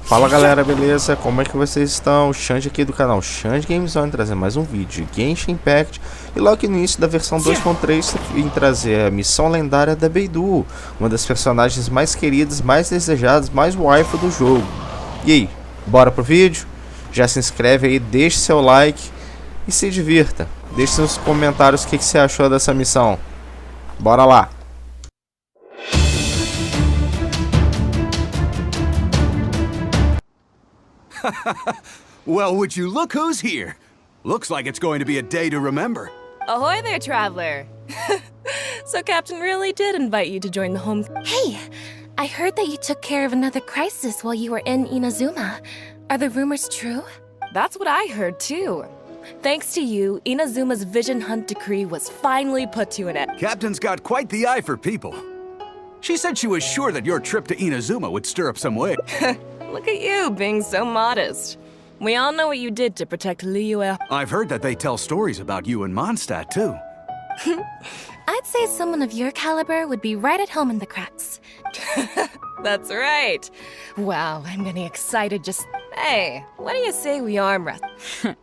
Fala galera, beleza? Como é que vocês estão? Xande aqui do canal Xande Games On, trazendo mais um vídeo de Genshin Impact. E logo no início da versão 2.3 vim trazer a missão lendária da Beidou, uma das personagens mais queridas, mais desejadas, mais waifu do jogo. E aí, bora pro vídeo? Já se inscreve aí, deixe seu like e se divirta. Deixe nos comentários o que você achou dessa missão. Bora lá! Well, would you look who's here? Looks like it's going to be a day to remember. Ahoy there, traveler! So Captain really did invite you to join the home... Hey! I heard that you took care of another crisis while you were in Inazuma. Are the rumors true? That's what I heard, too. Thanks to you, Inazuma's Vision Hunt decree was finally put to an end. Captain's got quite the eye for people. She said she was sure that your trip to Inazuma would stir up some way. Look at you, being so modest. We all know what you did to protect Liyue. I've heard that they tell stories about you in Mondstadt, too. I'd say someone of your caliber would be right at home in the cracks. That's right. Wow, I'm getting excited just... Hey, what do you say we arm wrestle?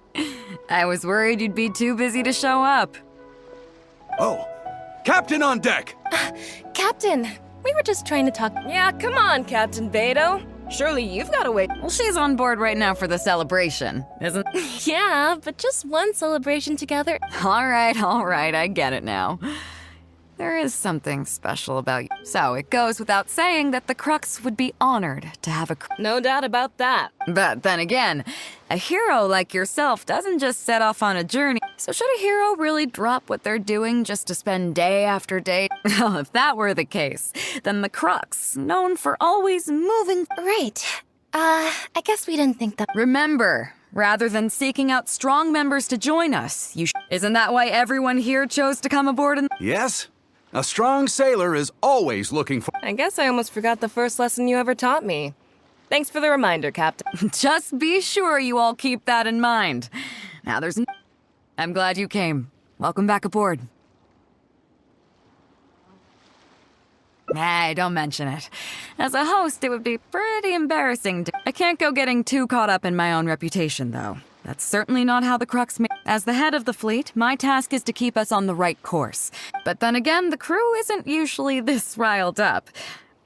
I was worried you'd be too busy to show up. Oh, Captain on deck! Captain, we were just trying to talk... Yeah, come on, Captain Beidou. Surely you've got to wait. Well, she's on board right now for the celebration, isn't... Yeah, but just one celebration together. All right, I get it now. There is something special about you. So it goes without saying that the Crux would be honored to have a... No doubt about that. But then again, a hero like yourself doesn't just set off on a journey. So should a hero really drop what they're doing just to spend day after day? Well, if that were the case, then the Crux, known for always moving... Right. I guess we didn't think that... Remember, rather than seeking out strong members to join us, Isn't that why everyone here chose to come aboard and... Yes? A strong sailor is always looking for... I guess I almost forgot the first lesson you ever taught me. Thanks for the reminder, Captain. Just be sure you all keep that in mind. Now I'm glad you came. Welcome back aboard. Hey, don't mention it. As a host, it would be pretty embarrassing to... I can't go getting too caught up in my own reputation, though. That's certainly not how the Crux... As the head of the fleet, my task is to keep us on the right course. But then again, the crew isn't usually this riled up.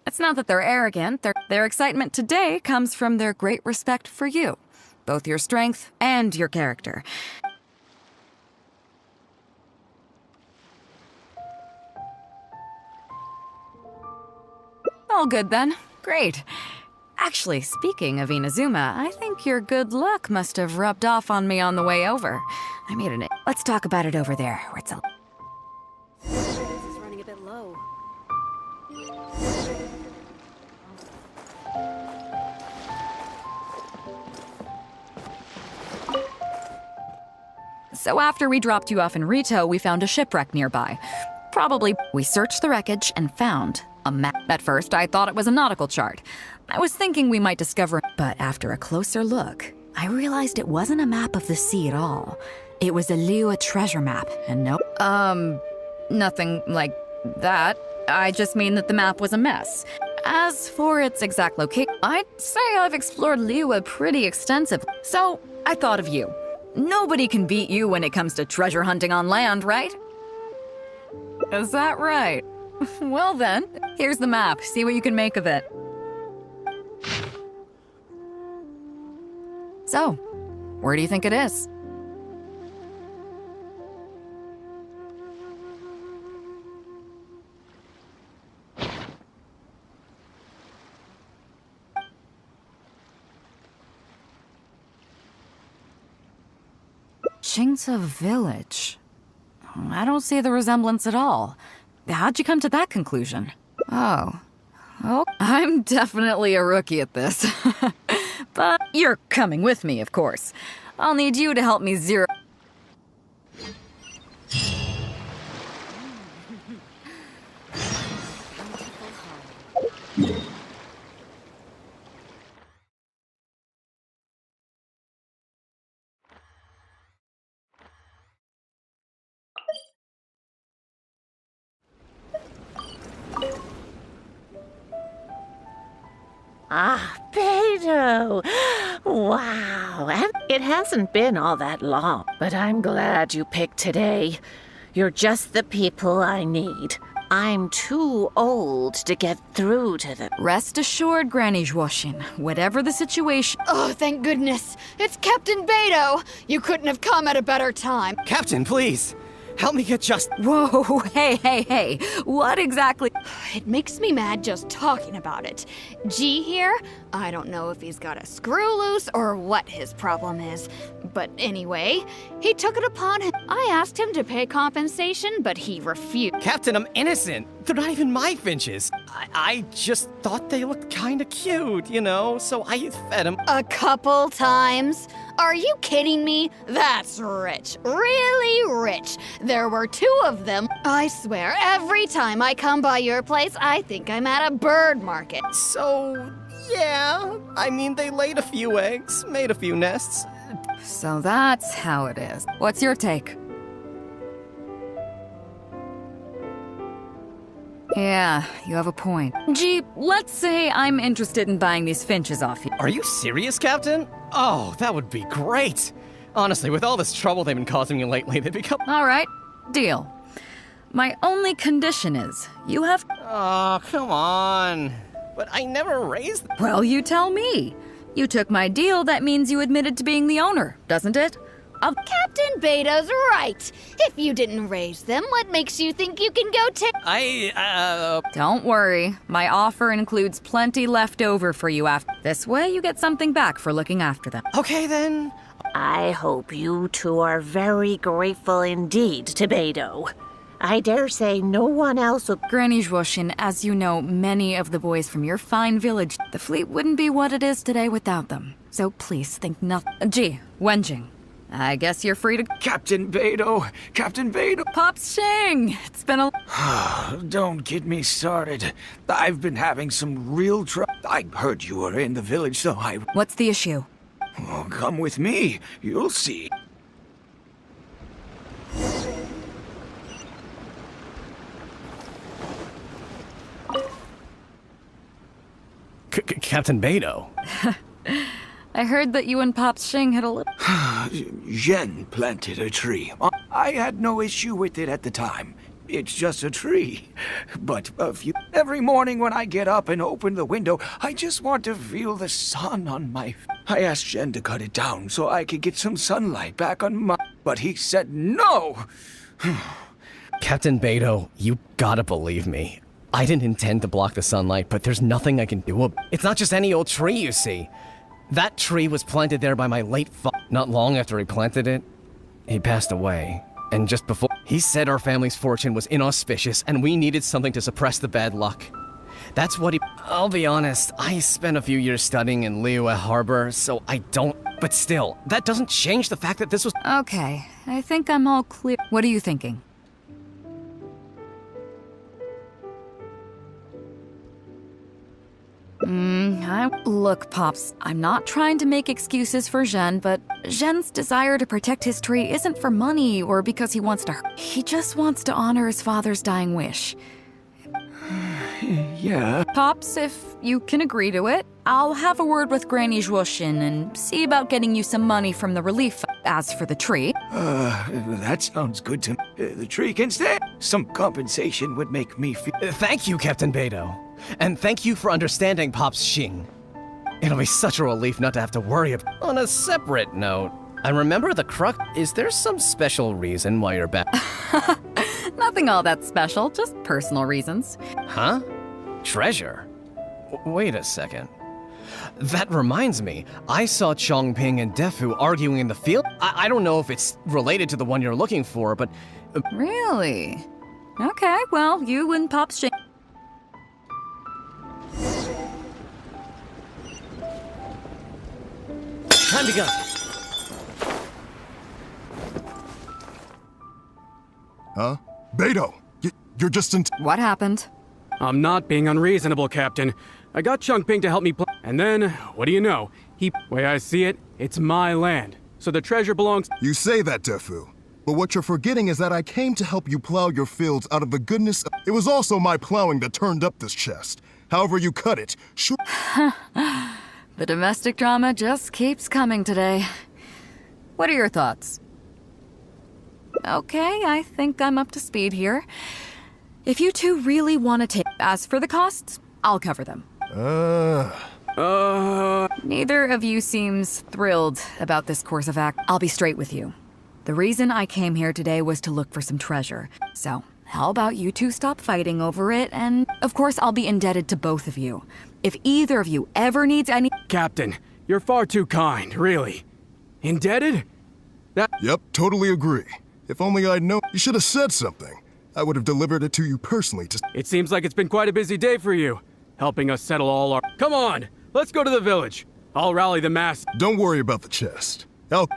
It's not that they're arrogant. Their excitement today comes from their great respect for you. Both your strength and your character. All good then. Great. Actually, speaking of Inazuma, I think your good luck must have rubbed off on me on the way over. I made an... Let's talk about it over there, where it's a... This is running a bit low. So after we dropped you off in Rito, we found a shipwreck nearby. Probably... We searched the wreckage and found a map. At first, I thought it was a nautical chart. I was thinking we might discover... But after a closer look, I realized it wasn't a map of the sea at all. It was a Liyue treasure map, and nope. Nothing like that. I just mean that the map was a mess. As for its exact location, I'd say I've explored Liyue pretty extensively. So, I thought of you. Nobody can beat you when it comes to treasure hunting on land, right? Is that right? Well then, here's the map. See what you can make of it. So, where do you think it is? Qingce Village. I don't see the resemblance at all. How'd you come to that conclusion? Oh, I'm definitely a rookie at this. But you're coming with me, of course. I'll need you to help me zero... Ah, Beidou! Wow, and it hasn't been all that long, but I'm glad you picked today. You're just the people I need. I'm too old to get through to them. Rest assured, Granny Wangshuin, whatever the situation. Oh, thank goodness. It's Captain Beidou. You couldn't have come at a better time. Captain, please! Help me get just... Whoa, hey. What exactly? It makes me mad just talking about it. G here, I don't know if he's got a screw loose or what his problem is. But anyway, he took it upon him. I asked him to pay compensation, but he refused. Captain, I'm innocent. They're not even my finches. I just thought they looked kinda cute, you know, so I fed them. A couple times? Are you kidding me? That's rich. Really rich. There were 2 of them. I swear, every time I come by your place, I think I'm at a bird market. So, yeah. I mean, they laid a few eggs, made a few nests. So that's how it is. What's your take? Yeah, you have a point. Gee, let's say I'm interested in buying these finches off you. Are you serious, Captain? Oh, that would be great. Honestly, with all this trouble they've been causing me lately, they become... All right, deal. My only condition is you have... Oh, come on. But I never raised them. Well, you tell me. You took my deal, that means you admitted to being the owner, doesn't it? Captain Beidou's right. If you didn't raise them, what makes you think you can go take... Don't worry. My offer includes plenty left over for you after. This way, you get something back for looking after them. Okay, then. I hope you two are very grateful indeed to Beidou. I dare say no one else will... Granny Wangshuin, as you know, many of the boys from your fine village, the fleet wouldn't be what it is today without them. So please think nothing. Gee, Wenjing, I guess you're free to... Captain Beidou! Captain Beidou! Pops Shing! It's been a... Don't get me started. I've been having some real trouble. I heard you were in the village, so I... What's the issue? Oh, come with me. You'll see. Captain Beidou. I heard that you and Pops Shing had a little... Zhen planted a tree. I had no issue with it at the time. It's just a tree. But every morning when I get up and open the window, I just want to feel the sun on my... I asked Xande to cut it down so I could get some sunlight back on my... But he said no! Captain Beidou, you gotta believe me. I didn't intend to block the sunlight, but there's nothing I can do. It's not just any old tree, you see. That tree was planted there by my late Not long after he planted it, he passed away. And just before, he said our family's fortune was inauspicious and we needed something to suppress the bad luck. That's what he... I'll be honest, I spent a few years studying in Liyue Harbor, so I don't... But still, that doesn't change the fact that this was... Okay, I think I'm all clear. What are you thinking? Look, Pops, I'm not trying to make excuses for Zhen, but Zhen's desire to protect his tree isn't for money or because he wants to He just wants to honor his father's dying wish. Yeah. Pops, if you can agree to it, I'll have a word with Granny Wangshuin and see about getting you some money from the relief. As for the tree... That sounds good to me. The tree can stay. Some compensation would make me feel... Thank you, Captain Beidou. And thank you for understanding Pops Shing. It'll be such a relief not to have to worry about... On a separate note, I remember the crux... Is there some special reason why you're back? Nothing all that special, just personal reasons. Huh? Treasure? Wait a second. That reminds me, I saw Chongping and Defu arguing in the field. I don't know if it's related to the one you're looking for, but... Really? Okay, well, you and Pops Shing... Time begun. Huh? Beidou! You're just in... What happened? I'm not being unreasonable, Captain. I got Chongping to help me and then, what do you know? Way I see it, it's my land. So the treasure belongs... You say that, Defu. But what you're forgetting is that I came to help you plow your fields out of the goodness... It was also my plowing that turned up this chest. However you cut it, sure. The domestic drama just keeps coming today. What are your thoughts? Okay, I think I'm up to speed here. If you two really want to take... As for the costs, I'll cover them. Neither of you seems thrilled about this course of act. I'll be straight with you. The reason I came here today was to look for some treasure. So, how about you two stop fighting over it, and of course I'll be indebted to both of you. If either of you ever needs any... Captain, you're far too kind, really. Indebted? Yep, totally agree. If only I'd known. You should have said something. I would have delivered it to you personally to... It seems like it's been quite a busy day for you, helping us settle all our... Come on, let's go to the village. I'll rally the mass... Don't worry about the chest. I'll...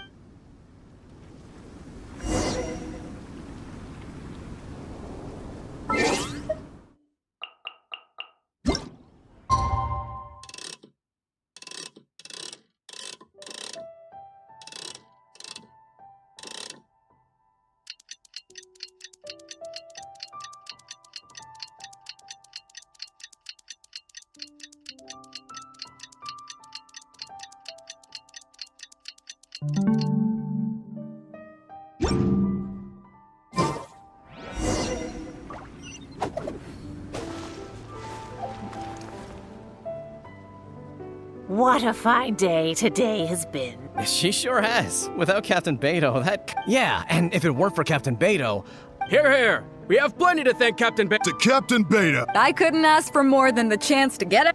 What a fine day today has been. She sure has. Without Captain Beidou, that... Yeah, and if it weren't for Captain Beidou... Here, here! We have plenty to thank Captain To Captain Beidou! I couldn't ask for more than the chance to get it.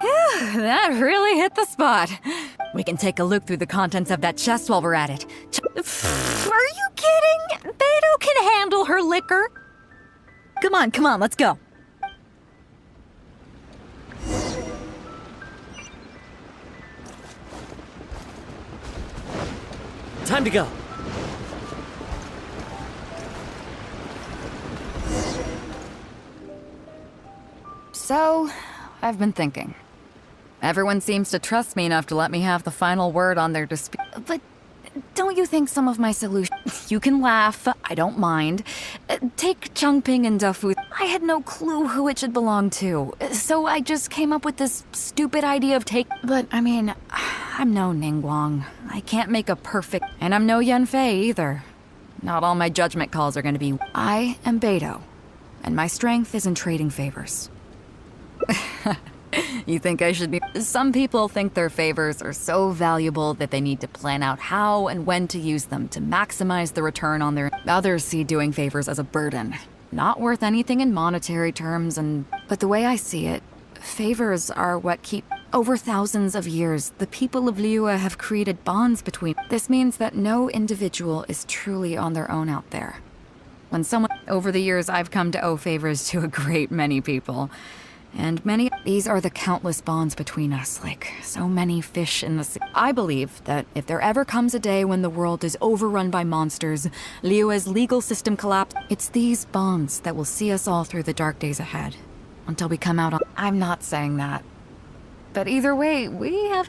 Phew, that really hit the spot. We can take a look through the contents of that chest while we're at it. Are you kidding? Beidou can handle her liquor. Come on, let's go. Time to go. So, I've been thinking. Everyone seems to trust me enough to let me have the final word on their dispute. But don't you think some of my solutions... You can laugh, I don't mind. Take Chongping and Dufu. I had no clue who it should belong to, so I just came up with this stupid idea of But, I mean, I'm no Ningguang. I can't make a perfect... And I'm no Yanfei either. Not all my judgment calls are gonna be... I am Beidou, and my strength is in trading favors. You think I should be... Some people think their favors are so valuable that they need to plan out how and when to use them to maximize the return on their... Others see doing favors as a burden, not worth anything in monetary terms, and... But the way I see it, favors are what keep... Over thousands of years, the people of Liyue have created bonds between... This means that no individual is truly on their own out there. When someone... Over the years, I've come to owe favors to a great many people. And these are the countless bonds between us, like so many fish in the sea. I believe that if there ever comes a day when the world is overrun by monsters, Liyue's legal system collapses, it's these bonds that will see us all through the dark days ahead. Until we come out on... I'm not saying that. But either way, we have...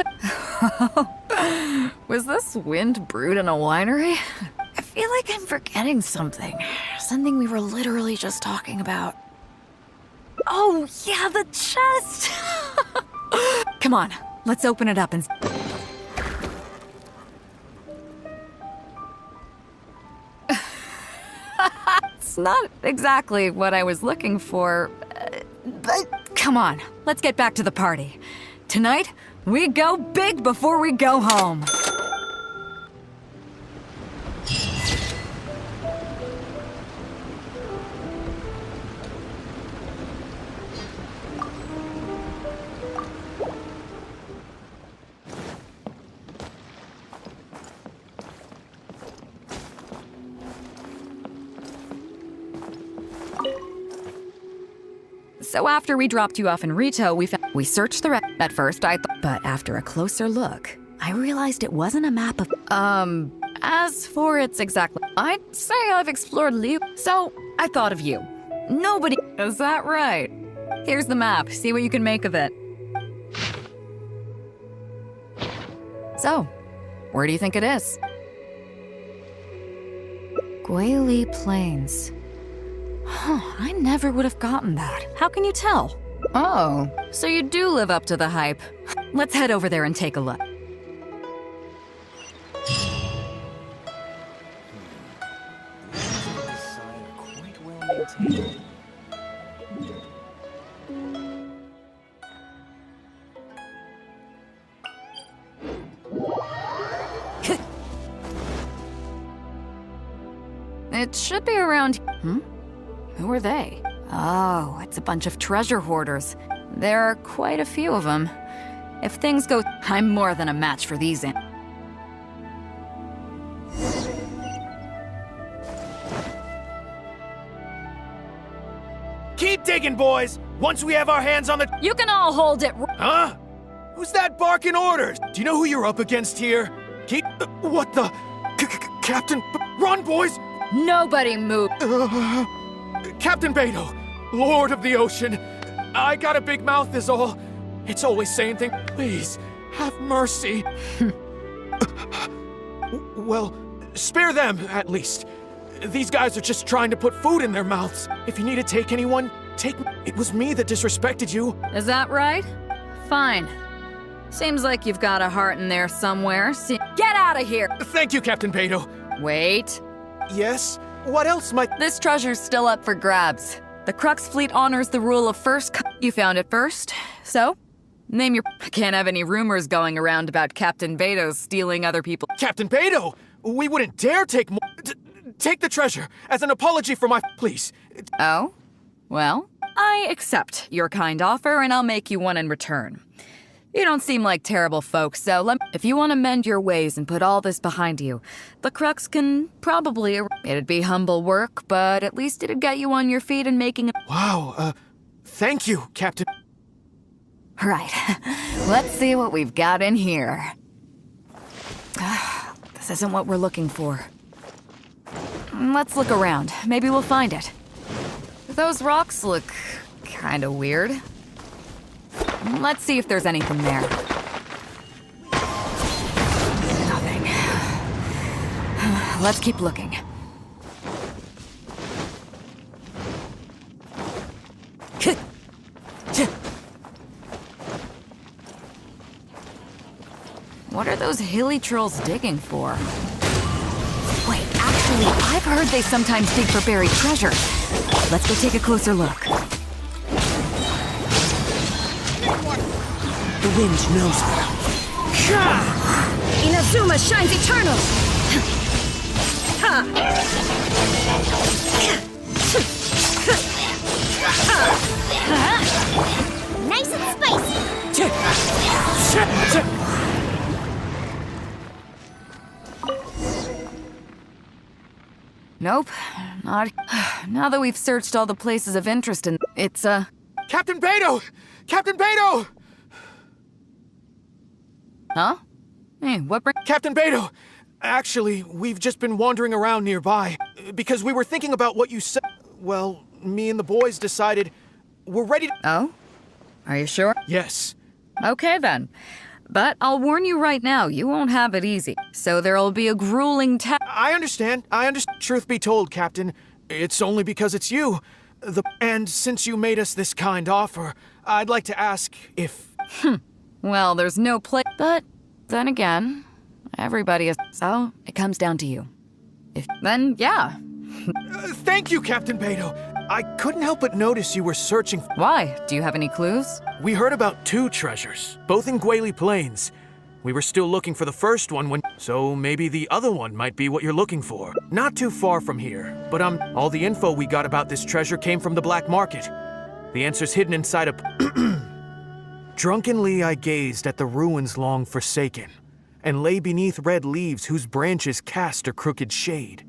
Was this wind brewed in a winery? I feel like I'm forgetting something. Something we were literally just talking about. Oh, yeah, the chest! Come on, let's open it up and... It's not exactly what I was looking for, but come on, let's get back to the party. Tonight, we go big before we go home. So after we dropped you off in Rito, we searched the At first I thought, but after a closer look, I realized it wasn't a map of... As for its exact... I'd say I've explored Liyue, so I thought of you. Nobody... Is that right? Here's the map, see what you can make of it. So, where do you think it is? Guili Plains. Huh, I never would have gotten that. How can you tell? Oh, so you do live up to the hype. Let's head over there and take a look. It should be around. Who are they? Oh, it's a bunch of treasure hoarders. There are quite a few of them. If things go, I'm more than a match for these. Keep digging, boys! Once we have our hands on the... You can all hold it. Huh? Who's that barking orders? Do you know who you're up against here? Keep... what the... Captain... Run, boys! Nobody move. Captain Beidou, Lord of the Ocean. I got a big mouth is all. It's always saying things. Please, have mercy. Well, spare them, at least. These guys are just trying to put food in their mouths. If you need to take anyone, take me. It was me that disrespected you. Is that right? Fine. Seems like you've got a heart in there somewhere. Get out of here! Thank you, Captain Beidou. Wait. Yes? What else might... This treasure's still up for grabs. The Crux fleet honors the rule of first You found it first, so name your... I can't have any rumors going around about Captain Beidou stealing other people. Captain Beidou! We wouldn't dare take more... Take the treasure as an apology for my... Please. Oh? Well, I accept your kind offer and I'll make you one in return. You don't seem like terrible folks, so if you want to mend your ways and put all this behind you, the Crux can probably... It'd be humble work, but at least it'd get you on your feet and making a... Wow, thank you, Captain. Right. Let's see what we've got in here. This isn't what we're looking for. Let's look around. Maybe we'll find it. Those rocks look kind of weird. Let's see if there's anything there. Nothing. Let's keep looking. What are those hilly trolls digging for? Wait, actually, I've heard they sometimes dig for buried treasure. Let's go take a closer look. The wind knows me. Inazuma shines eternal! Nice and spicy. Nope, not... Now that we've searched all the places of interest and it's, Captain Beidou! Captain Beidou! Huh? Hey, what Captain Beidou! Actually, we've just been wandering around nearby, because we were thinking about what you said. Well, me and the boys decided we're ready to... Oh? Are you sure? Yes. Okay then. But I'll warn you right now, you won't have it easy. So there'll be a grueling I understand. Truth be told, Captain, it's only because it's you. And since you made us this kind offer, I'd like to ask if... Well, there's no place. But then again, everybody is... So, it comes down to you. Then, yeah. Thank you, Captain Beidou. I couldn't help but notice you were searching... Why? Do you have any clues? We heard about 2 treasures, both in Guili Plains. We were still looking for the first one when... So maybe the other one might be what you're looking for. Not too far from here, but all the info we got about this treasure came from the black market. The answer's hidden inside a... Drunkenly I gazed at the ruins long forsaken, and lay beneath red leaves whose branches cast a crooked shade.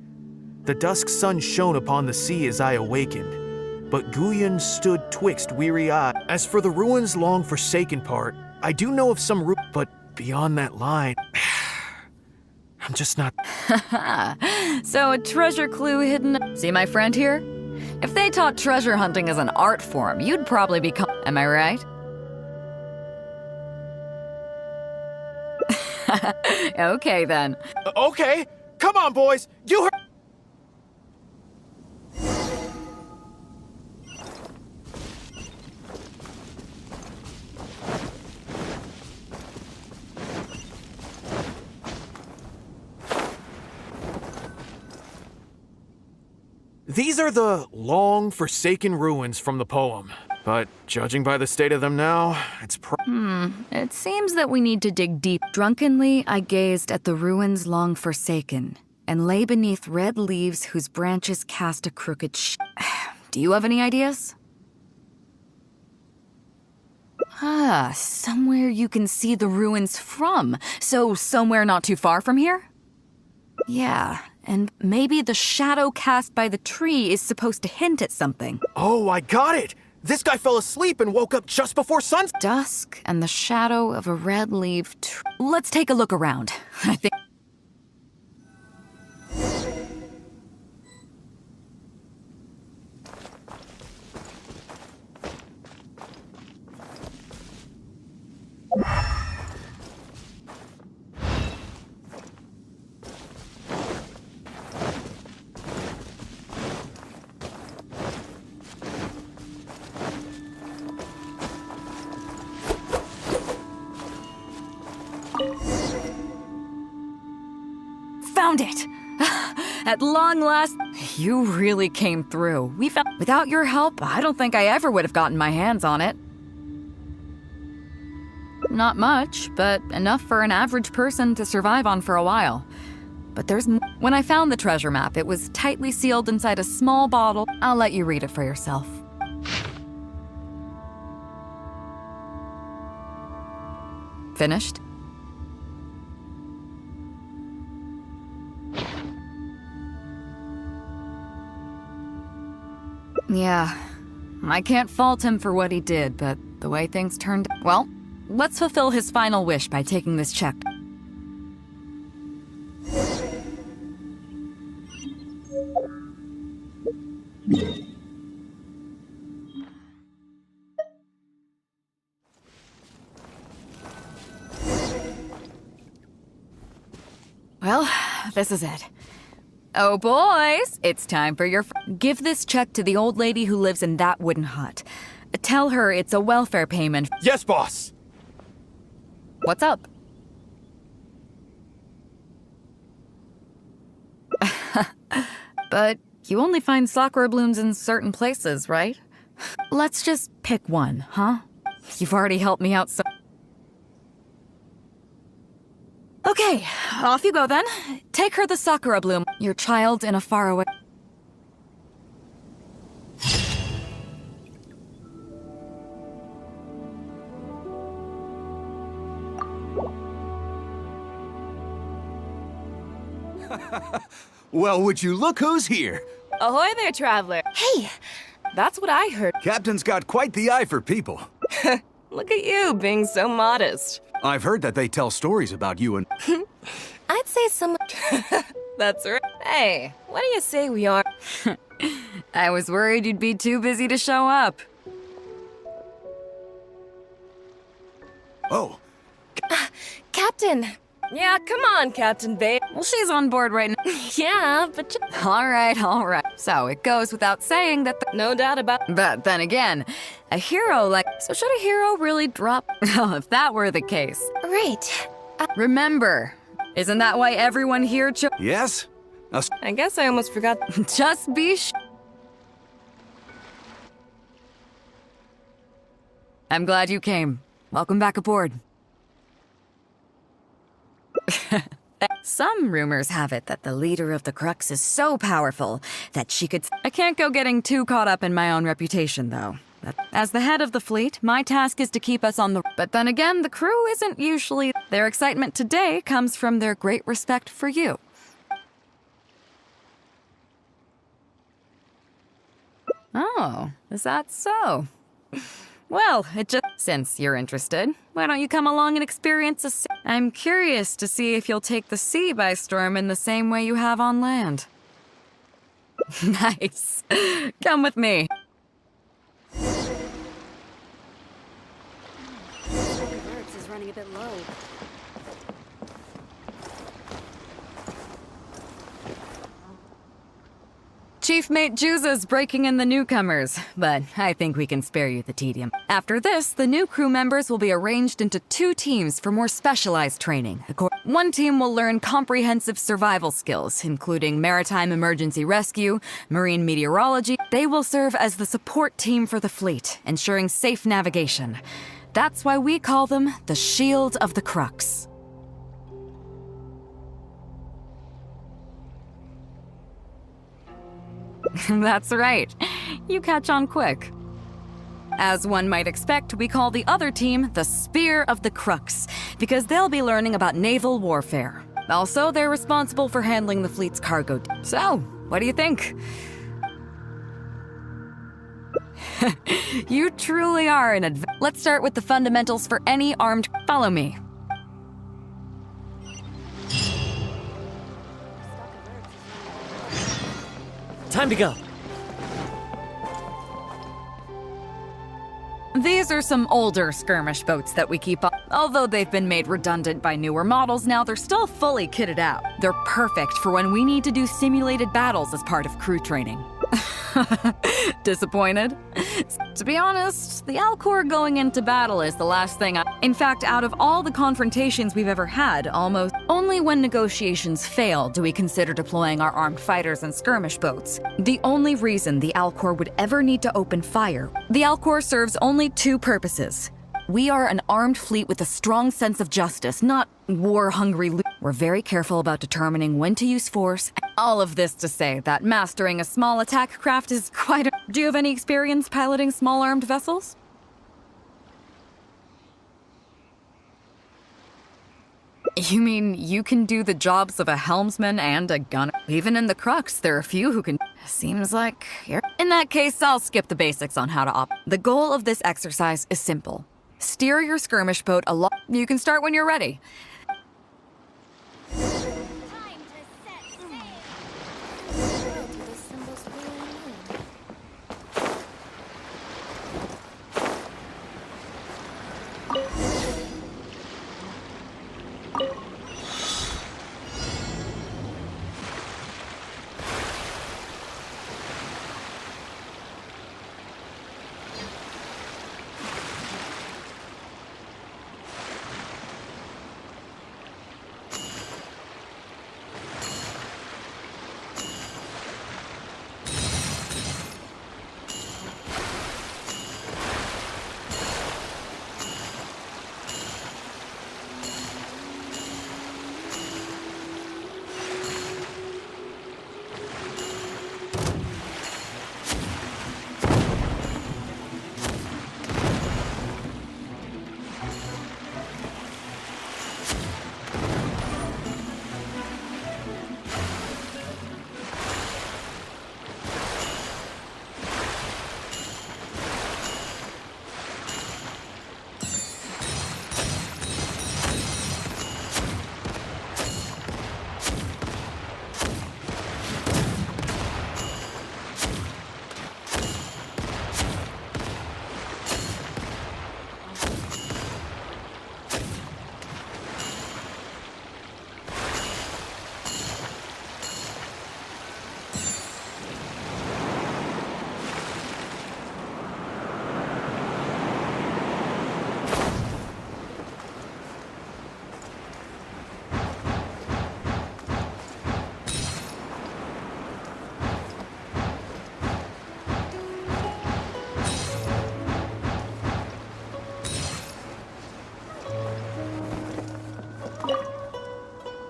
The dusk sun shone upon the sea as I awakened, but Guyon stood twixt weary eyes. As for the ruins long forsaken part, I do know of some but beyond that line, I'm just not... So a treasure clue hidden... See my friend here? If they taught treasure hunting as an art form, you'd probably become... Am I right? Okay then. Okay, come on boys, you heard... These are the long forsaken ruins from the poem. But judging by the state of them now, it's It seems that we need to dig deep. Drunkenly, I gazed at the ruins long forsaken, and lay beneath red leaves whose branches cast a crooked Do you have any ideas? Somewhere you can see the ruins from. So somewhere not too far from here? Yeah, and maybe the shadow cast by the tree is supposed to hint at something. Oh, I got it! This guy fell asleep and woke up just before sunset. Dusk and the shadow of a red-leaved tree. Let's take a look around. I think... Found it! At long last, you really came through. We found... Without your help, I don't think I ever would have gotten my hands on it. Not much, but enough for an average person to survive on for a while. But there's When I found the treasure map, it was tightly sealed inside a small bottle. I'll let you read it for yourself. Finished? Yeah, I can't fault him for what he did, but the way things turned... Well, let's fulfill his final wish by taking this check. Well, this is it. Oh, boys, it's time for your... Give this check to the old lady who lives in that wooden hut. Tell her it's a welfare payment. Yes, boss! What's up? But you only find sakura blooms in certain places, right? Let's just pick one, huh? You've already helped me out so... Okay, off you go then. Take her the sakura bloom. Your child in a faraway... Well, would you look who's here? Ahoy there, traveler. Hey! That's what I heard. Captain's got quite the eye for people. Look at you, being so modest. I've heard that they tell stories about you and... I'd say some... That's right. Hey, what do you say we are? I was worried you'd be too busy to show up. Oh. Captain! Yeah, come on, Captain Beidou. Well, she's on board right now. Yeah, but All right. So it goes without saying that no doubt about... But then again, a hero like... So should a hero really drop... Oh, if that were the case. Right. Remember, isn't that why everyone here Yes? I guess I almost forgot. Just be I'm glad you came. Welcome back aboard. Some rumors have it that the leader of the Crux is so powerful that she could... I can't go getting too caught up in my own reputation, though. As the head of the fleet, my task is to keep us on the... But then again, the crew isn't usually... Their excitement today comes from their great respect for you. Oh, is that so? Well, since you're interested, why don't you come along and experience a... I'm curious to see if you'll take the sea by storm in the same way you have on land. Nice. Come with me. Is running a bit low. Chief Mate Juza's breaking in the newcomers, but I think we can spare you the tedium. After this, the new crew members will be arranged into 2 teams for more specialized training. One team will learn comprehensive survival skills, including maritime emergency rescue, marine meteorology. They will serve as the support team for the fleet, ensuring safe navigation. That's why we call them the Shield of the Crux. That's right. You catch on quick. As one might expect, we call the other team the Spear of the Crux, because they'll be learning about naval warfare. Also, they're responsible for handling the fleet's cargo. So, what do you think? You truly are an Let's start with the fundamentals for any armed. Follow me. Time to go. These are some older skirmish boats that we keep up. Although they've been made redundant by newer models now, they're still fully kitted out. They're perfect for when we need to do simulated battles as part of crew training. Disappointed? To be honest, the Alcor going into battle is the last thing In fact, out of all the confrontations we've ever had, almost only when negotiations fail do we consider deploying our armed fighters and skirmish boats. The only reason the Alcor would ever need to open fire. The Alcor serves only 2 purposes. We are an armed fleet with a strong sense of justice, not war-hungry. We're very careful about determining when to use force. All of this to say that mastering a small attack craft is quite a... Do you have any experience piloting small armed vessels? You mean you can do the jobs of a helmsman and a gunner? Even in the Crux, there are a few who can... Seems like you're... In that case, I'll skip the basics on how to operate. The goal of this exercise is simple. Steer your skirmish boat along. You can start when you're ready.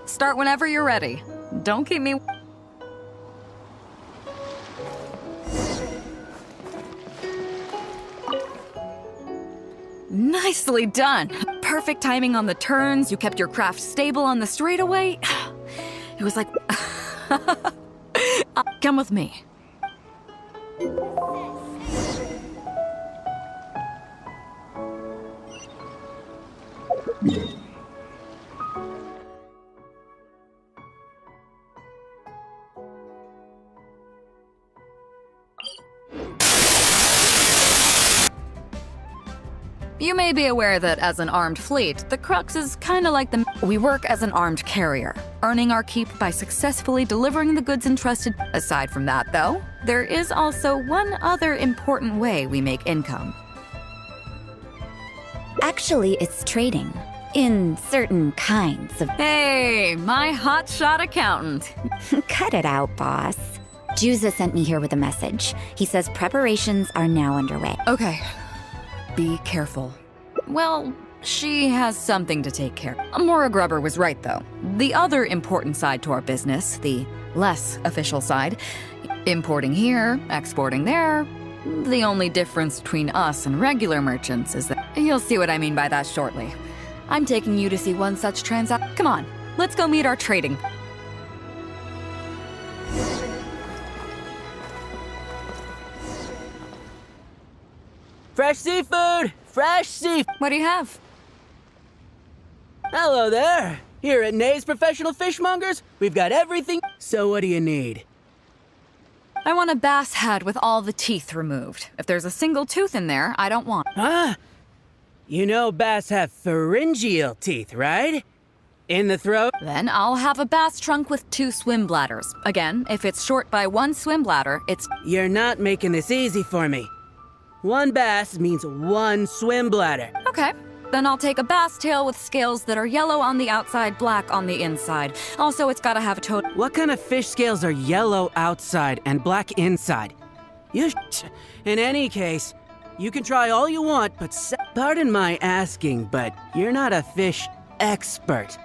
Start whenever you're ready. Don't keep me... Nicely done. Perfect timing on the turns. You kept your craft stable on the straightaway. It was like... Come with me. You may be aware that as an armed fleet, the Crux is kinda like the... We work as an armed carrier. earning our keep by successfully delivering the goods entrusted. Aside from that, though, there is also one other important way we make income. Actually, it's trading. In certain kinds of... Hey, my hotshot accountant. Cut it out, boss. Juza sent me here with a message. He says preparations are now underway. Okay. Be careful. Well, she has something to take care of. Maura Grubber was right, though. The other important side to our business, the less official side, importing here, exporting there, the only difference between us and regular merchants is that... You'll see what I mean by that shortly. I'm taking you to see one such transaction. Come on, let's go meet our trading. Fresh seafood! Fresh seafood! What do you have? Hello there! Here at Nay's Professional Fishmongers, we've got everything. So what do you need? I want a bass head with all the teeth removed. If there's a single tooth in there, I don't want. Ah! You know bass have pharyngeal teeth, right? In the throat? Then I'll have a bass trunk with 2 swim bladders. Again, if it's short by 1 swim bladder, it's... You're not making this easy for me. 1 bass means 1 swim bladder. Okay. Then I'll take a bass tail with scales that are yellow on the outside, black on the inside. Also, it's gotta have a total... What kind of fish scales are yellow outside and black inside? In any case, you can try all you want, but pardon my asking, but you're not a fish expert.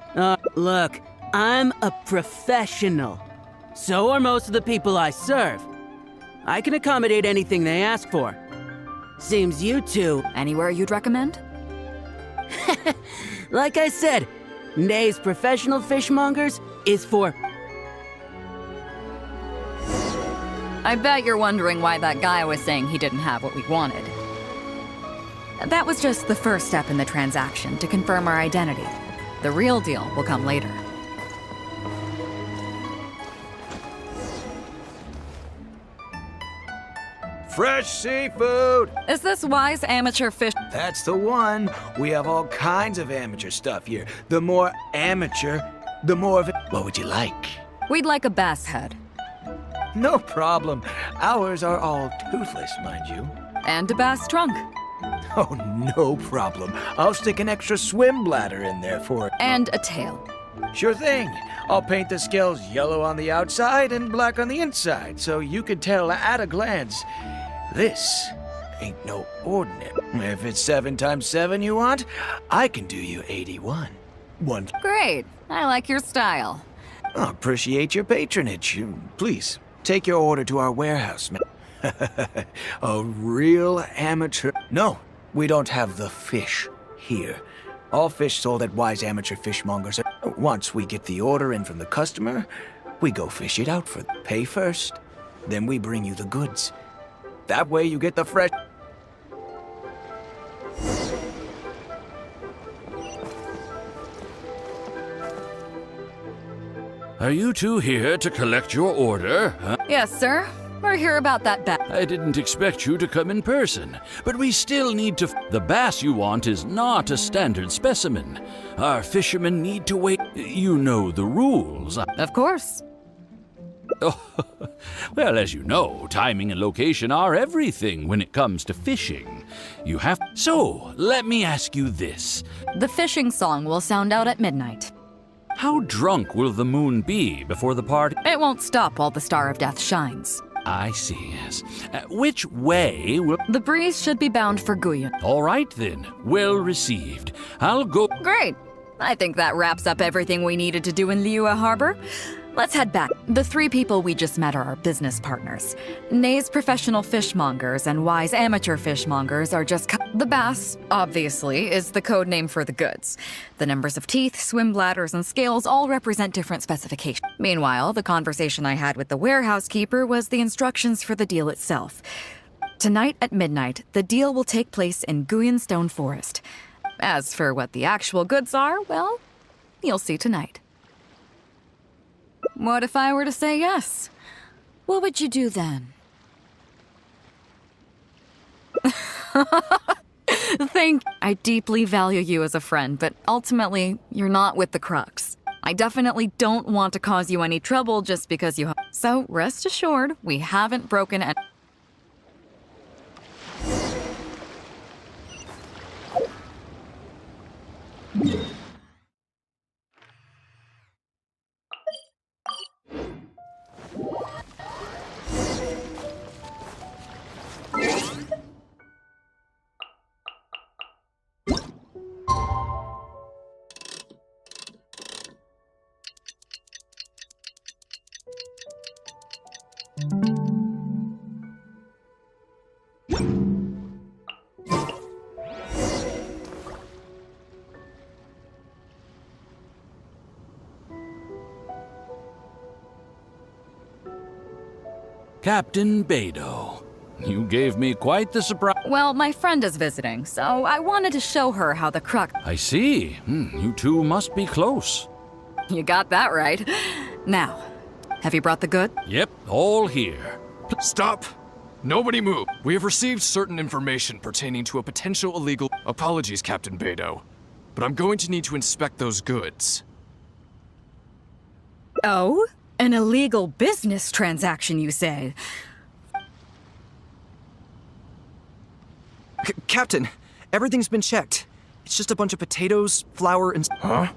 Look, I'm a professional. So are most of the people I serve. I can accommodate anything they ask for. Seems you two... Anywhere you'd recommend? Like I said, Nay's Professional Fishmongers is for... I bet you're wondering why that guy was saying he didn't have what we wanted. That was just the first step in the transaction to confirm our identity. The real deal will come later. Fresh seafood! Is this Wise Amateur Fish? That's the one. We have all kinds of amateur stuff here. The more amateur, the more of it. What would you like? We'd like a bass head. No problem. Ours are all toothless, mind you. And a bass trunk. Oh, no problem. I'll stick an extra swim bladder in there for it. And a tail. Sure thing. I'll paint the scales yellow on the outside and black on the inside, so you can tell at a glance. This ain't no ordinary. If it's 7 times 7 you want, I can do you 81. One. Great. I like your style. I appreciate your patronage. Please, take your order to our warehouse, man. A real amateur. No, we don't have the fish here. All fish sold at Wise Amateur Fishmongers. Once we get the order in from the customer, we go fish it out for them. Pay first, then we bring you the goods. That way you get the fresh... Are you two here to collect your order, huh? Yes, sir. We're here about that bass. I didn't expect you to come in person, but we still need to... The bass you want is not a standard specimen. Our fishermen need to wait. You know the rules. Of course. Oh, well, as you know, timing and location are everything when it comes to fishing. You have... So, let me ask you this. The fishing song will sound out at midnight. How drunk will the moon be before the party? It won't stop while the Star of Death shines. I see, yes. Which way will... The breeze should be bound for Guyon. All right, then. Well received. I'll go... Great. I think that wraps up everything we needed to do in Liyue Harbor. Let's head back. The 3 people we just met are our business partners. Nay's Professional Fishmongers and Wise Amateur Fishmongers are just... The bass, obviously, is the code name for the goods. The numbers of teeth, swim bladders, and scales all represent different specifications. Meanwhile, the conversation I had with the warehouse keeper was the instructions for the deal itself. Tonight at midnight, the deal will take place in Guyon Stone Forest. As for what the actual goods are, well, you'll see tonight. What if I were to say yes? What would you do then? I deeply value you as a friend, but ultimately, you're not with the Crux. I definitely don't want to cause you any trouble just because you. So rest assured, we haven't broken any. Captain Beidou, you gave me quite the surprise. Well, my friend is visiting, so I wanted to show her how the crux. I see. You two must be close. You got that right. Now, have you brought the good? Yep, all here. Stop! Nobody move! We have received certain information pertaining to a potential illegal... Apologies, Captain Beidou, but I'm going to need to inspect those goods. Oh? An illegal business transaction, you say? Captain, everything's been checked. It's just a bunch of potatoes, flour, and... Huh?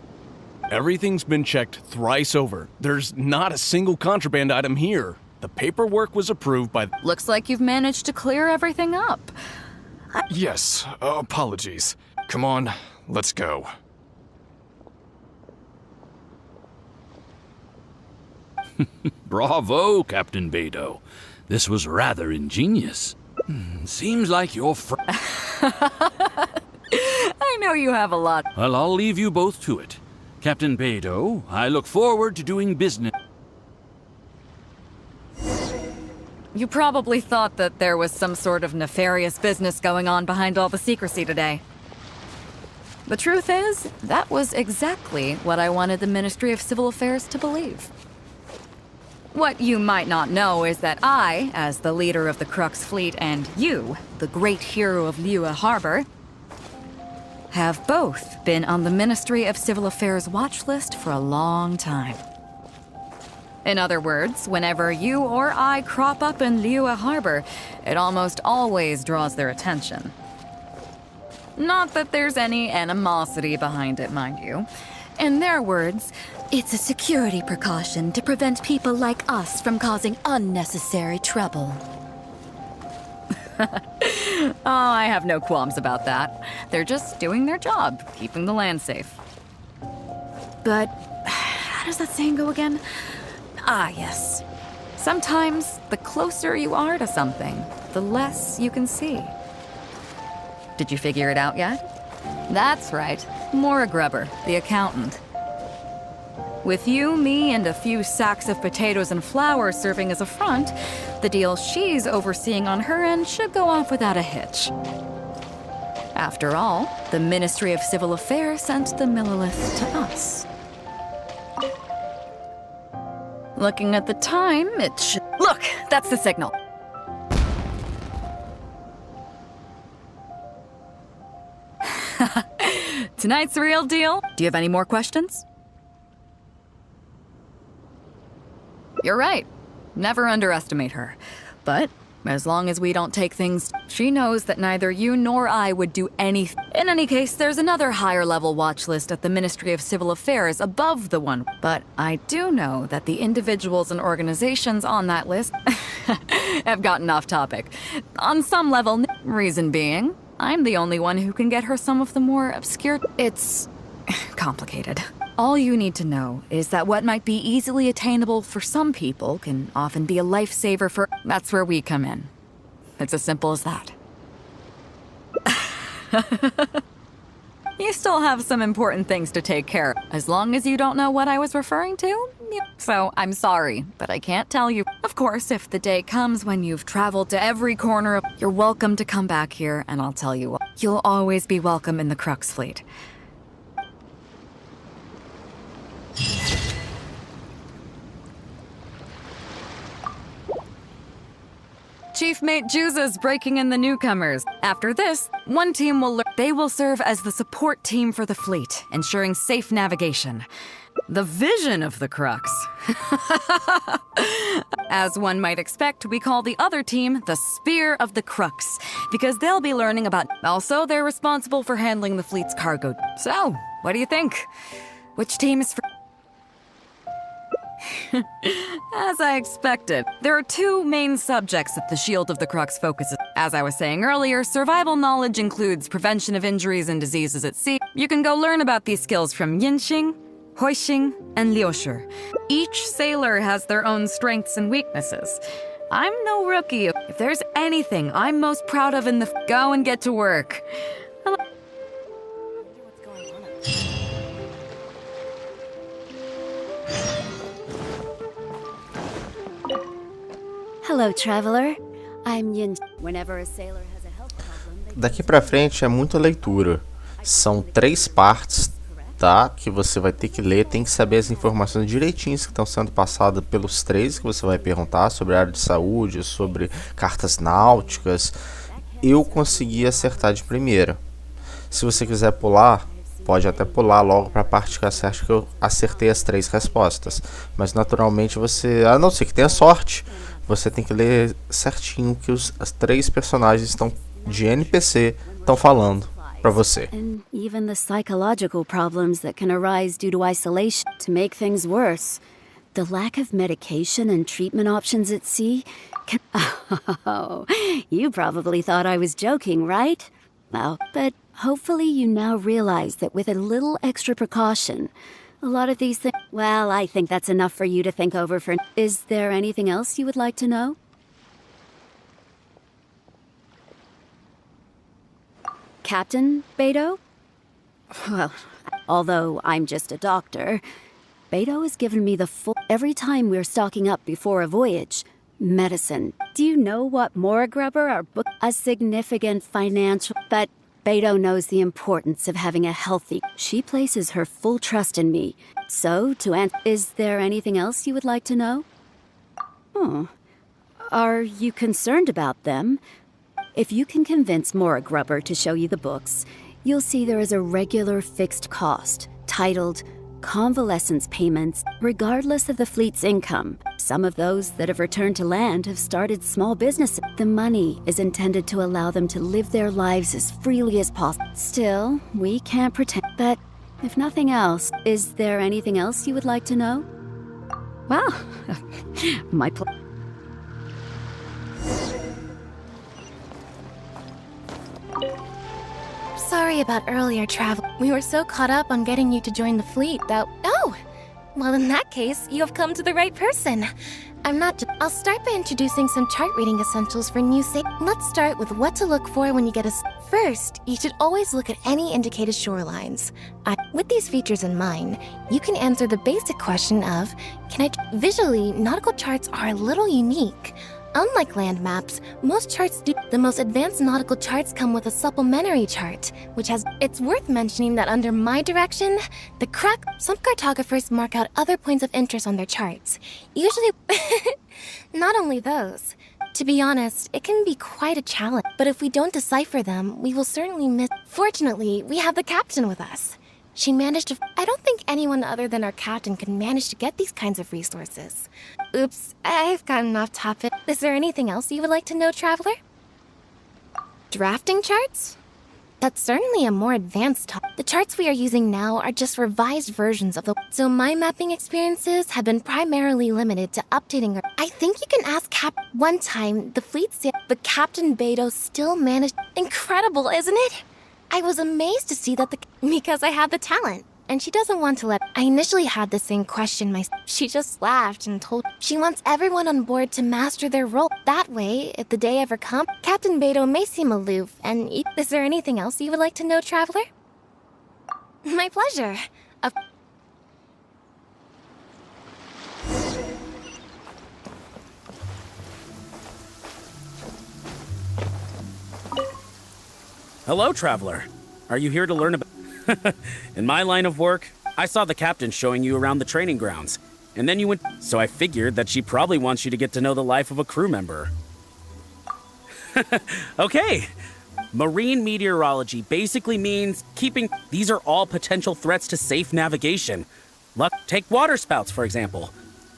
Everything's been checked thrice over. There's not a single contraband item here. The paperwork was approved by... Looks like you've managed to clear everything up. Yes, apologies. Come on, let's go. Bravo, Captain Beidou. This was rather ingenious. Seems like your I know you have a lot. Well, I'll leave you both to it. Captain Beidou, I look forward to doing business. You probably thought that there was some sort of nefarious business going on behind all the secrecy today. The truth is, that was exactly what I wanted the Ministry of Civil Affairs to believe. What you might not know is that I, as the leader of the Crux Fleet, and you, the great hero of Liyue Harbor, have both been on the Ministry of Civil Affairs watch list for a long time. In other words, whenever you or I crop up in Liyue Harbor, it almost always draws their attention. Not that there's any animosity behind it, mind you. In their words, it's a security precaution to prevent people like us from causing unnecessary trouble. Oh, I have no qualms about that. They're just doing their job, keeping the land safe. But how does that saying go again? Ah, yes. Sometimes the closer you are to something, the less you can see. Did you figure it out yet? That's right. Maura Grubber, the accountant. With you, me, and a few sacks of potatoes and flour serving as a front, the deal she's overseeing on her end should go off without a hitch. After all, the Ministry of Civil Affairs sent the Millilith to us. Looking at the time, it should... Look! That's the signal! Tonight's the real deal. Do you have any more questions? You're right. Never underestimate her. But as long as we don't take things, she knows that neither you nor I would do anything. In any case, there's another higher level watch list at the Ministry of Civil Affairs above the one. But I do know that the individuals and organizations on that list have gotten off topic. On some level, reason being, I'm the only one who can get her some of the more obscure... It's complicated. All you need to know is that what might be easily attainable for some people can often be a lifesaver for... That's where we come in. It's as simple as that. You still have some important things to take care of. As long as you don't know what I was referring to. So, I'm sorry, but I can't tell you. Of course, if the day comes when you've traveled to every corner of... You're welcome to come back here, and I'll tell you what. You'll always be welcome in the Crux Fleet. Chief Mate Juza's breaking in the newcomers. After this, one team will they will serve as the support team for the fleet, ensuring safe navigation. The vision of the Crux. As one might expect, we call the other team the Spear of the Crux, because they'll be learning about... Also, they're responsible for handling the fleet's cargo. So, what do you think? Which team is for... As I expected, there are two main subjects that the Shield of the Crux focuses. As I was saying earlier, survival knowledge includes prevention of injuries and diseases at sea. You can go learn about these skills from Yinxing, Huixing, and Liushi. Each sailor has their own strengths and weaknesses. I'm no rookie. If there's anything I'm most proud of in the... Go and get to work. Hello, traveler. I'm Yin. Whenever a sailor has a health problem, Daqui pra frente é muita leitura. São 3 partes, tá? Que você vai ter que ler, tem que saber as informações direitinhas que estão sendo passadas pelos 3 que você vai perguntar sobre a área de saúde, sobre cartas náuticas. Eu consegui acertar de primeira. Se você quiser pular, pode até pular logo para a parte que você acha que eu acertei as 3 respostas. Mas naturalmente você, a não ser que tenha sorte, você tem que ler certinho que os 3 personagens estão de NPC estão falando para você. and even the psychological problems that can arise due to isolation. To make things worse, the lack of medication and treatment options at sea can... Oh, you probably thought I was joking, right? Well, but hopefully you now realize that with a little extra precaution, a lot of these things... Well, I think that's enough for you to think over for... Is there anything else you would like to know? Captain Beidou? Well, although I'm just a doctor, Beidou has given me the full... Every time we're stocking up before a voyage, medicine. Do you know what Grubber are book... A significant financial... But Beidou knows the importance of having a healthy... She places her full trust in me. So, to answer... Is there anything else you would like to know? Are you concerned about them? If you can convince Grubber to show you the books, you'll see there is a regular fixed cost, titled convalescence payments, regardless of the fleet's income. Some of those that have returned to land have started small businesses. The money is intended to allow them to live their lives as freely as possible. Still, we can't pretend. But if nothing else, is there anything else you would like to know? Well, my pleasure. Sorry about earlier travel. We were so caught up on getting you to join the fleet that... Oh! Well, in that case, you have come to the right person. I'll start by introducing some chart reading essentials for new Let's start with what to look for when you get a... First, you should always look at any indicated shorelines. With these features in mind, you can answer the basic question of, Visually, nautical charts are a little unique. Unlike land maps, most charts do. The most advanced nautical charts come with a supplementary chart, which has... It's worth mentioning that under my direction, some cartographers mark out other points of interest on their charts. Usually... Not only those. To be honest, it can be quite a challenge, but if we don't decipher them, we will certainly miss... Fortunately, we have the captain with us. She managed to... I don't think anyone other than our captain could manage to get these kinds of resources. Oops, I've gotten off topic. Is there anything else you would like to know, traveler? Drafting charts? That's certainly a more advanced topic. The charts we are using now are just revised versions of the... So my mapping experiences have been primarily limited to updating... I think you can ask One time, the fleet sailed, but Captain Beidou still managed... Incredible, isn't it? I was amazed to see that because I had the talent, and she doesn't want to let... I initially had the same question myself. She just laughed and told... She wants everyone on board to master their role. That way, if the day ever comes, Captain Beidou may seem aloof, and... Is there anything else you would like to know, traveler? My pleasure. Hello, traveler. Are you here to learn about... In my line of work, I saw the captain showing you around the training grounds, and then you went... So I figured that she probably wants you to get to know the life of a crew member. Okay. Marine meteorology basically means keeping... These are all potential threats to safe navigation. Take waterspouts, for example.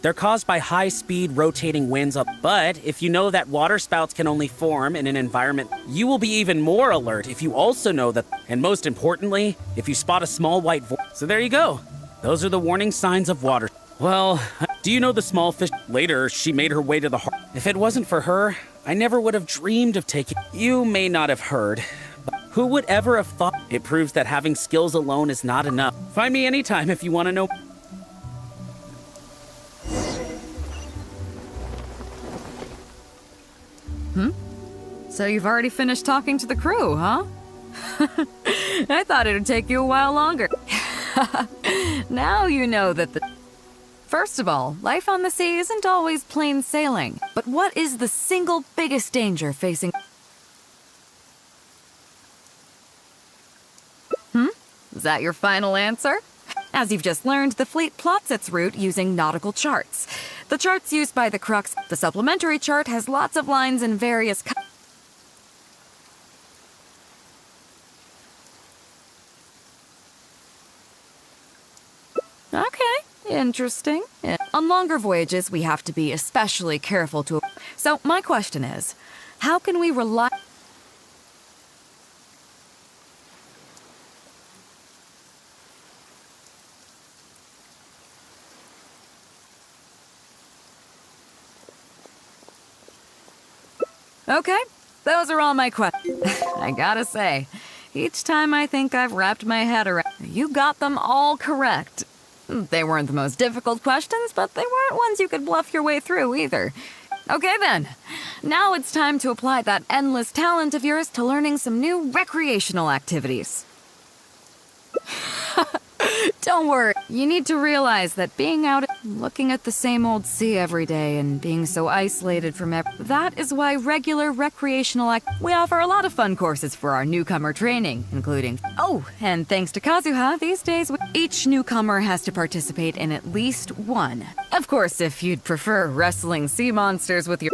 They're caused by high-speed rotating winds, but if you know that waterspouts can only form in an environment, you will be even more alert if you also know that, and most importantly, if you spot a small white void. So there you go. Those are the warning signs of water. Well, do you know the small fish? Later, she made her way to the heart. If it wasn't for her, I never would have dreamed of taking... You may not have heard, but who would ever have thought? It proves that having skills alone is not enough. Find me anytime if you want to know. So you've already finished talking to the crew, huh? I thought it would take you a while longer. Now you know that the... First of all, life on the sea isn't always plain sailing. But what is the single biggest danger facing... Is that your final answer? As you've just learned, the fleet plots its route using nautical charts. The charts used by the crux... The supplementary chart has lots of lines in various... Okay, interesting. On longer voyages, we have to be especially careful to... So, my question is, how can we rely... Okay, those are all my questions. I gotta say, each time I think I've wrapped my head around... You got them all correct. They weren't the most difficult questions, but they weren't ones you could bluff your way through either. Okay then, now it's time to apply that endless talent of yours to learning some new recreational activities. Don't worry, you need to realize that being out looking at the same old sea every day and being so isolated from that is why regular recreational we offer a lot of fun courses for our newcomer training, including... Oh, and thanks to Kazuha, these days each newcomer has to participate in at least one. Of course, if you'd prefer wrestling sea monsters with your...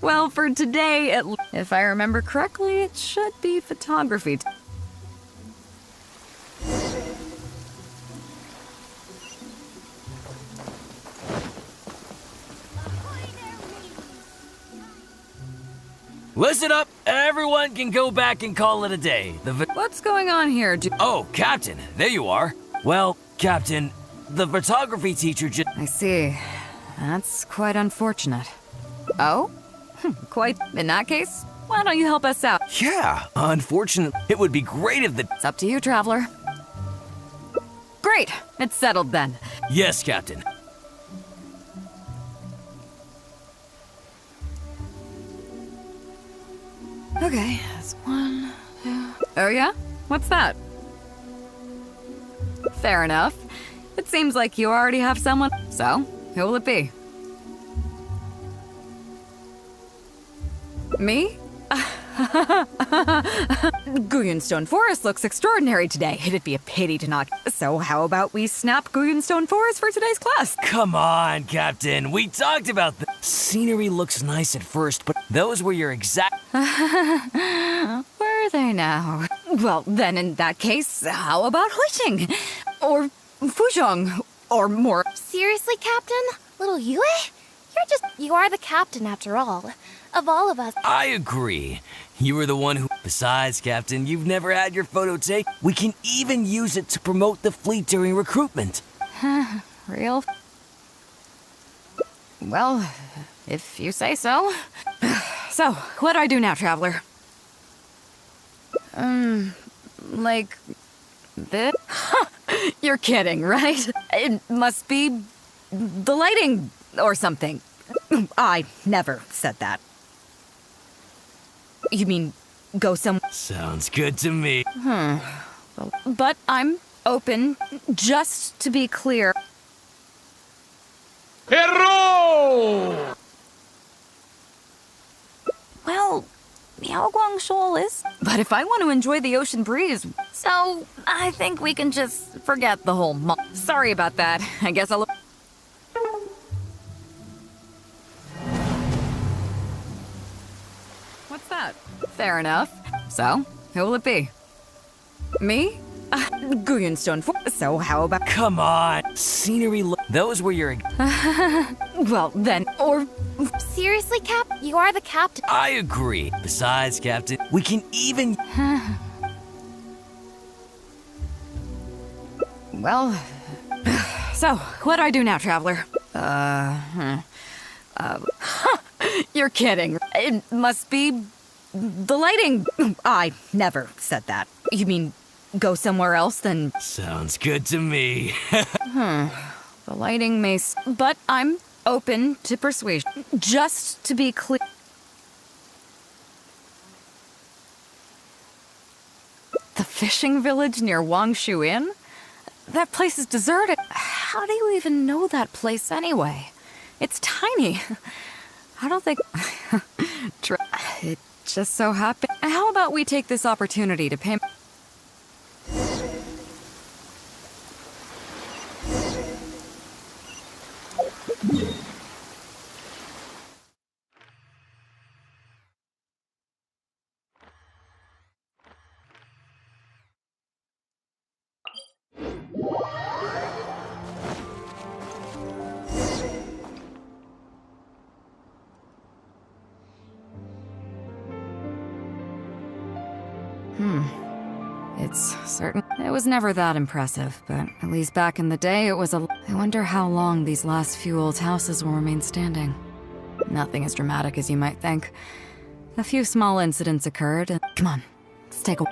Well, for today, if I remember correctly, it should be photography. Listen up, everyone can go back and call it a day. What's going on here? Oh, Captain, there you are. Well, Captain, the photography teacher just... I see. That's quite unfortunate. Oh? Quite. In that case, why don't you help us out? Yeah, unfortunately, it would be great if the... It's up to you, Traveler. Great! It's settled then. Yes, Captain. Okay, that's 1, 2... Oh yeah? What's that? Fair enough. It seems like you already have someone. So, who will it be? Me? Guyunstone Forest looks extraordinary today. It'd be a pity to not... So how about we snap Guyunstone Forest for today's class? Come on, Captain. We talked about the... Scenery looks nice at first, but those were your exact... Were they now? Well, then in that case, how about Huixing? Or Fuzhong? Or more... Seriously, Captain? Little Yue? You are the captain after all. Of all of us. I agree. You were the one who... Besides, Captain, you've never had your photo taken. We can even use it to promote the fleet during recruitment. Real? Well, if you say so. So, what do I do now, Traveler? Like... this? You're kidding, right? It must be... the lighting or something. I never said that. You mean go somewhere? Sounds good to me. But I'm open, just to be clear. Hero! Well, Miaoguangshuo is... But if I want to enjoy the ocean breeze... So, I think we can just forget the whole Sorry about that. I guess I'll... Fair enough. So, who will it be? Me? Guyonstone. So how about... Come on! Scenery those were your... Well, then, or... Seriously, Cap? You are the captain. I agree. Besides, Captain, we can even... Well... So, what do I do now, Traveler? You're kidding. It must be... the lighting. I never said that. You mean... go somewhere else then? Sounds good to me. The lighting may... but I'm open to persuasion. Just to be clear... The fishing village near Wangshuin? That place is deserted. How do you even know that place anyway? It's tiny. I don't think... It just so happened... How about we take this opportunity to pay... It's certain... It was never that impressive, but at least back in the day it was a... I wonder how long these last few old houses will remain standing. Nothing as dramatic as you might think. A few small incidents occurred and... Come on, let's take a...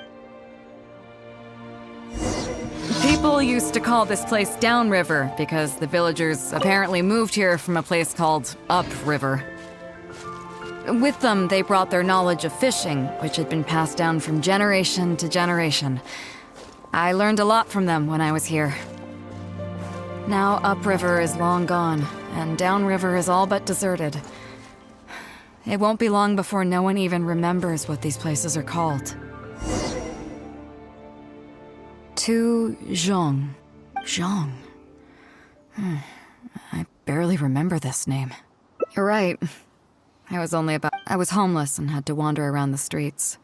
People used to call this place Downriver because the villagers apparently moved here from a place called Upriver. With them, they brought their knowledge of fishing, which had been passed down from generation to generation. I learned a lot from them when I was here. Now Upriver is long gone, and Downriver is all but deserted. It won't be long before no one even remembers what these places are called. To Zhong. Zhong. I barely remember this name. You're right. I was homeless and had to wander around the streets.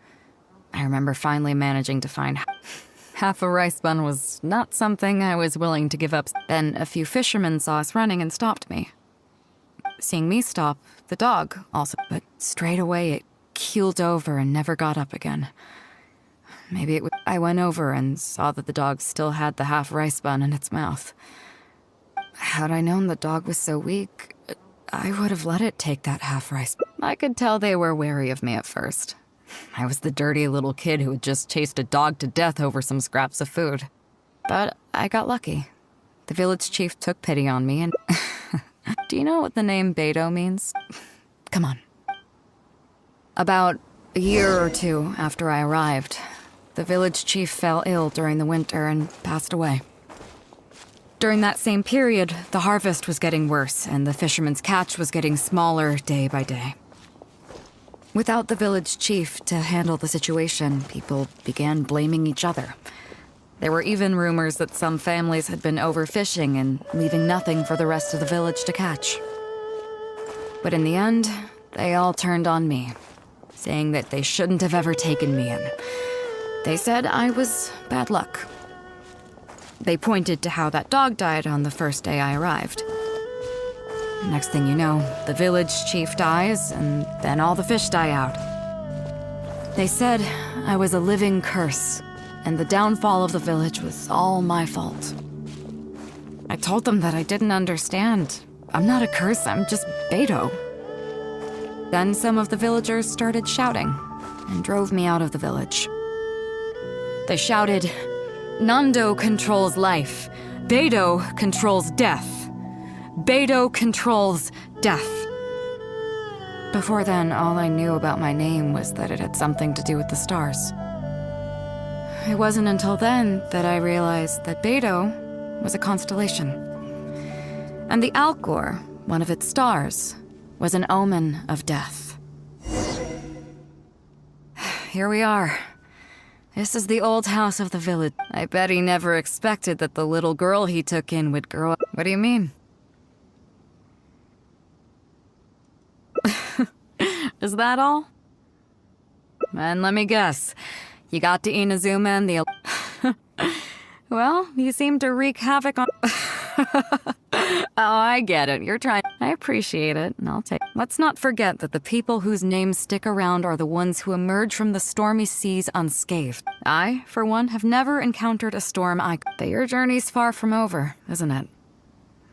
I remember finally managing to find half a rice bun was not something I was willing to give up. Then a few fishermen saw us running and stopped me. Seeing me stop, the dog also, but straight away it keeled over and never got up again. Maybe I went over and saw that the dog still had the half rice bun in its mouth. Had I known the dog was so weak, I would have let it take that half rice. I could tell they were wary of me at first. I was the dirty little kid who had just chased a dog to death over some scraps of food. But I got lucky. The village chief took pity on me and... Do you know what the name Beidou means? Come on. About a year or two after I arrived, the village chief fell ill during the winter and passed away. During that same period, the harvest was getting worse, and the fishermen's catch was getting smaller day by day. Without the village chief to handle the situation, people began blaming each other. There were even rumors that some families had been overfishing and leaving nothing for the rest of the village to catch. But in the end, they all turned on me, saying that they shouldn't have ever taken me in. They said I was bad luck. They pointed to how that dog died on the first day I arrived. Next thing you know, the village chief dies, and then all the fish die out. They said I was a living curse, and the downfall of the village was all my fault. I told them that I didn't understand. I'm not a curse, I'm just Beidou. Then some of the villagers started shouting, and drove me out of the village. They shouted, "Nando controls life. Beidou controls death. Beidou controls death." Before then, all I knew about my name was that it had something to do with the stars. It wasn't until then that I realized that Beidou was a constellation. And the Alcor, one of its stars, was an omen of death. Here we are. This is the old house of the village. I bet he never expected that the little girl he took in would grow up. What do you mean? Is that all? And let me guess, you got to Inazuma and the... Well, you seem to wreak havoc on... Oh, I get it. You're trying... I appreciate it, and I'll take... Let's not forget that the people whose names stick around are the ones who emerge from the stormy seas unscathed. I, for one, have never encountered a storm But your journey's far from over, isn't it?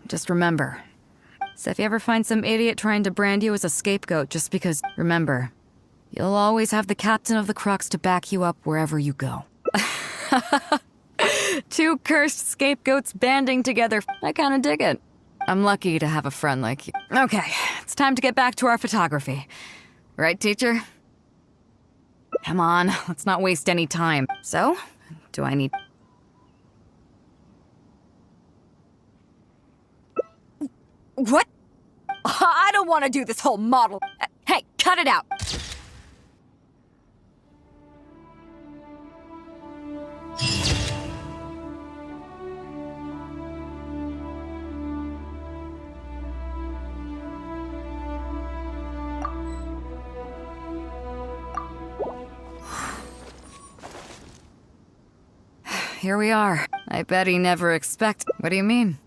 Just remember. So if you ever find some idiot trying to brand you as a scapegoat just because... Remember, you'll always have the captain of the Crux to back you up wherever you go. Two cursed scapegoats banding together. I kinda dig it. I'm lucky to have a friend like you. Okay, it's time to get back to our photography. Right, teacher? Come on, let's not waste any time. So, do I need... What? I don't want to do this whole model. Hey, cut it out. Here we are. I bet he never expected. What do you mean?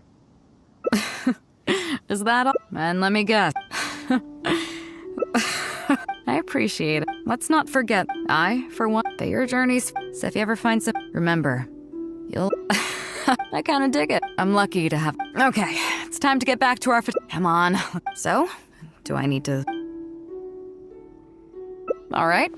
Is that all? And let me guess. I appreciate it. Let's not forget, I, for one, that your journeys. So if you ever find some, remember, you'll. I kinda dig it. I'm lucky to have. Okay, it's time to get back to our. Come on. So, do I need to? All right.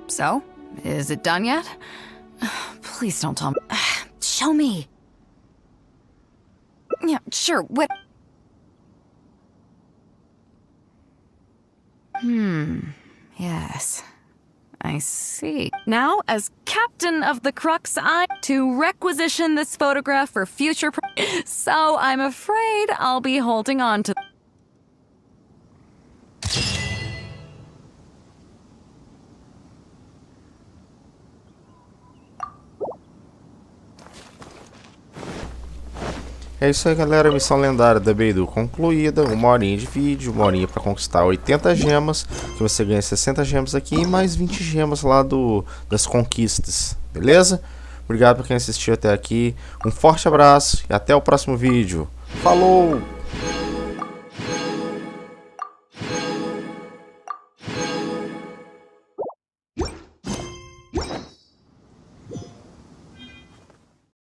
So, is it done yet? Please don't tell me. Show me. Yeah, sure, what? Yes. I see. Now, as captain of the Crux, I'm to requisition this photograph for future so I'm afraid I'll be holding on to... É isso aí, galera, a missão lendária da Beidou concluída, 1 horinha de vídeo, 1 horinha para conquistar 80 gemas, que você ganha 60 gemas aqui e mais 20 gemas lá das conquistas, beleza? Obrigado por quem assistiu até aqui, um forte abraço e até o próximo vídeo. Falou!